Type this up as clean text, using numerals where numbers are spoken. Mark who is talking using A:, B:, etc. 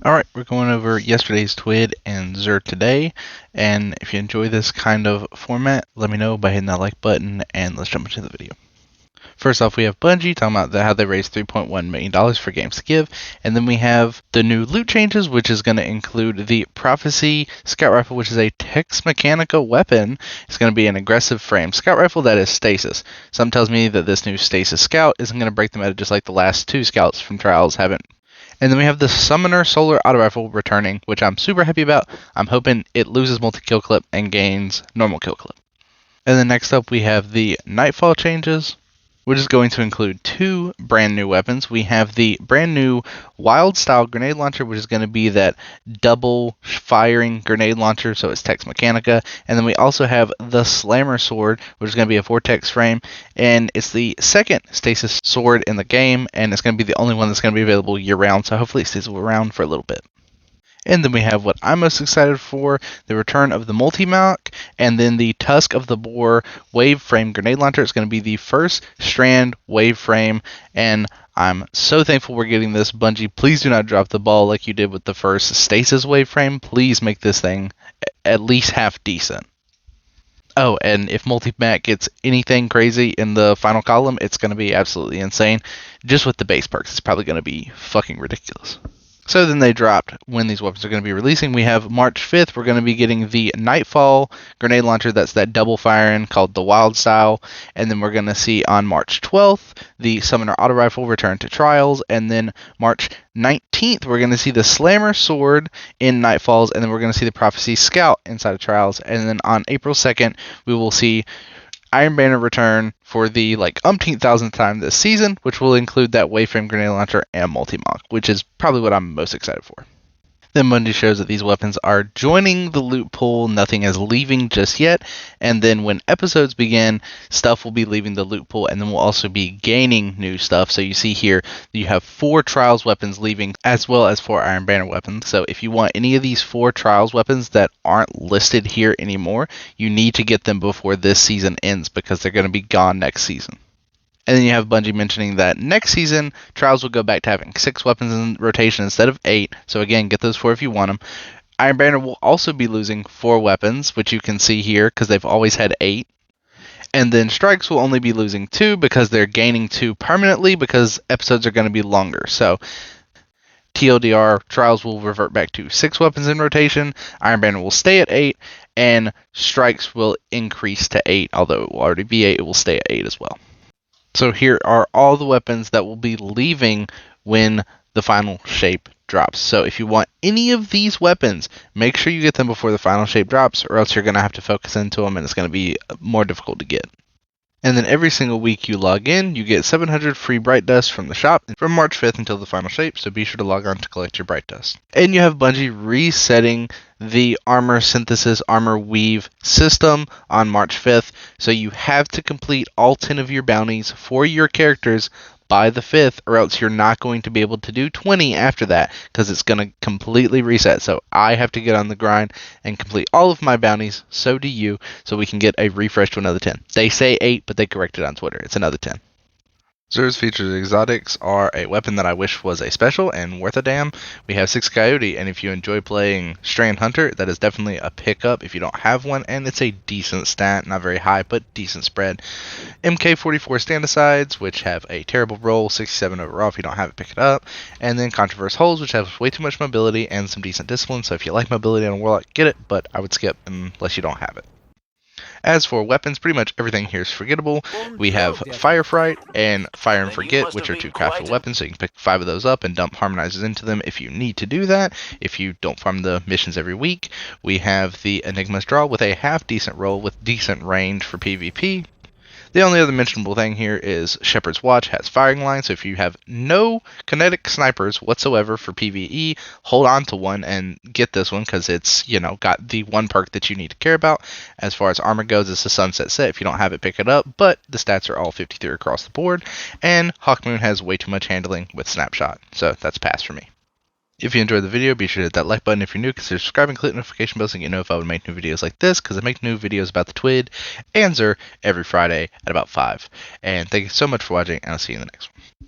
A: Alright, we're going over yesterday's Twid and Xur today, and if you enjoy this kind of format, let me know by hitting that like button, and let's jump into the video. First off, we have Bungie talking about how they raised $3.1 million for games to give, and then we have the new loot changes, which is going to include the Prophecy Scout Rifle, which is a Tex Mechanica weapon. It's going to be an aggressive frame Scout Rifle that is stasis. Some tells me that this new stasis Scout isn't going to break the meta just like the last two Scouts from Trials haven't. And then we have the Summoner Solar Auto Rifle returning, which I'm super happy about. I'm hoping it loses multi-kill clip and gains normal kill clip. And then next up we have the Nightfall changes, which is going to include two brand new weapons. We have the brand new Wild Style Grenade Launcher, which is going to be that double firing grenade launcher, so it's Tex Mechanica. And then we also have the Slammer Sword, which is going to be a Vortex frame, and it's the second stasis sword in the game, and it's going to be the only one that's going to be available year-round, so hopefully it stays around for a little bit. And then we have what I'm most excited for, the return of the Multi-Mach, and then the Tusk of the Boar Wave Frame Grenade Launcher. It's going to be the first Strand Wave Frame, and I'm so thankful we're getting this. Bungie, please do not drop the ball like you did with the first Stasis Wave Frame. Please make this thing at least half decent. Oh, and if Multi-Mach gets anything crazy in the final column, it's going to be absolutely insane. Just with the base perks, it's probably going to be fucking ridiculous. So then they dropped when these weapons are going to be releasing. We have March 5th, we're going to be getting the Nightfall Grenade Launcher, that's that double firing called the Wild Style. And then we're going to see on March 12th, the Summoner Auto Rifle return to Trials. And then March 19th, we're going to see the Slammer Sword in Nightfalls. And then we're going to see the Prophecy Scout inside of Trials. And then on April 2nd, we will see Iron Banner return for the umpteenth thousandth time this season, which will include that Waveframe Grenade Launcher and Multi-Mach, which is probably what I'm most excited for. Then Bungie shows that these weapons are joining the loot pool, nothing is leaving just yet, and then when episodes begin, stuff will be leaving the loot pool, and then we'll also be gaining new stuff. So you see here, you have 4 Trials weapons leaving, as well as 4 Iron Banner weapons. So if you want any of these 4 Trials weapons that aren't listed here anymore, you need to get them before this season ends, because they're going to be gone next season. And then you have Bungie mentioning that next season, Trials will go back to having 6 weapons in rotation instead of 8. So again, get those 4 if you want them. Iron Banner will also be losing 4 weapons, which you can see here because they've always had 8. And then Strikes will only be losing 2 because they're gaining 2 permanently because episodes are going to be longer. So TLDR, Trials will revert back to 6 weapons in rotation. Iron Banner will stay at 8. And Strikes will increase to 8. Although it will already be 8, it will stay at 8 as well. So here are all the weapons that will be leaving when the final shape drops. So if you want any of these weapons, make sure you get them before the final shape drops, or else you're going to have to focus into them and it's going to be more difficult to get. And then every single week you log in, you get 700 free Bright Dust from the shop from March 5th until the final shape, so be sure to log on to collect your Bright Dust. And you have Bungie resetting the Armor Synthesis Armor Weave system on March 5th, so you have to complete all 10 of your bounties for your characters by the 5th, or else you're not going to be able to do 20 after that, because it's going to completely reset. So I have to get on the grind and complete all of my bounties, so do you, so we can get a refresh to another 10. They say 8, but they corrected on Twitter. It's another 10. Xur'S featured exotics are a weapon that I wish was a special and worth a damn. We have 6 Coyote, and if you enjoy playing Strand Hunter, that is definitely a pickup if you don't have one, and it's a decent stat, not very high, but decent spread. MK44 Stand-Asides, which have a terrible roll, 67 overall if you don't have it, pick it up. And then Controverse Holes, which have way too much mobility and some decent discipline, so if you like mobility on a Warlock, get it, but I would skip unless you don't have it. As for weapons, pretty much everything here is forgettable. We have Fire Fright and Fire and Forget, which are 2 craftable weapons, so you can pick 5 of those up and dump harmonizers into them if you need to do that, if you don't farm the missions every week. We have the Enigma's Draw with a half-decent roll with decent range for PvP. The only other mentionable thing here is Shepherd's Watch has firing line, so if you have no kinetic snipers whatsoever for PvE, hold on to one and get this one because it's, got the one perk that you need to care about. As far as armor goes, it's a Sunset Set. If you don't have it, pick it up, but the stats are all 53 across the board, and Hawkmoon has way too much handling with Snapshot, so that's pass for me. If you enjoyed the video, be sure to hit that like button. If you're new, consider subscribing, click the notification bell so you know if I would make new videos like this, because I make new videos about the Twid and Xur every Friday at about 5. And thank you so much for watching, and I'll see you in the next one.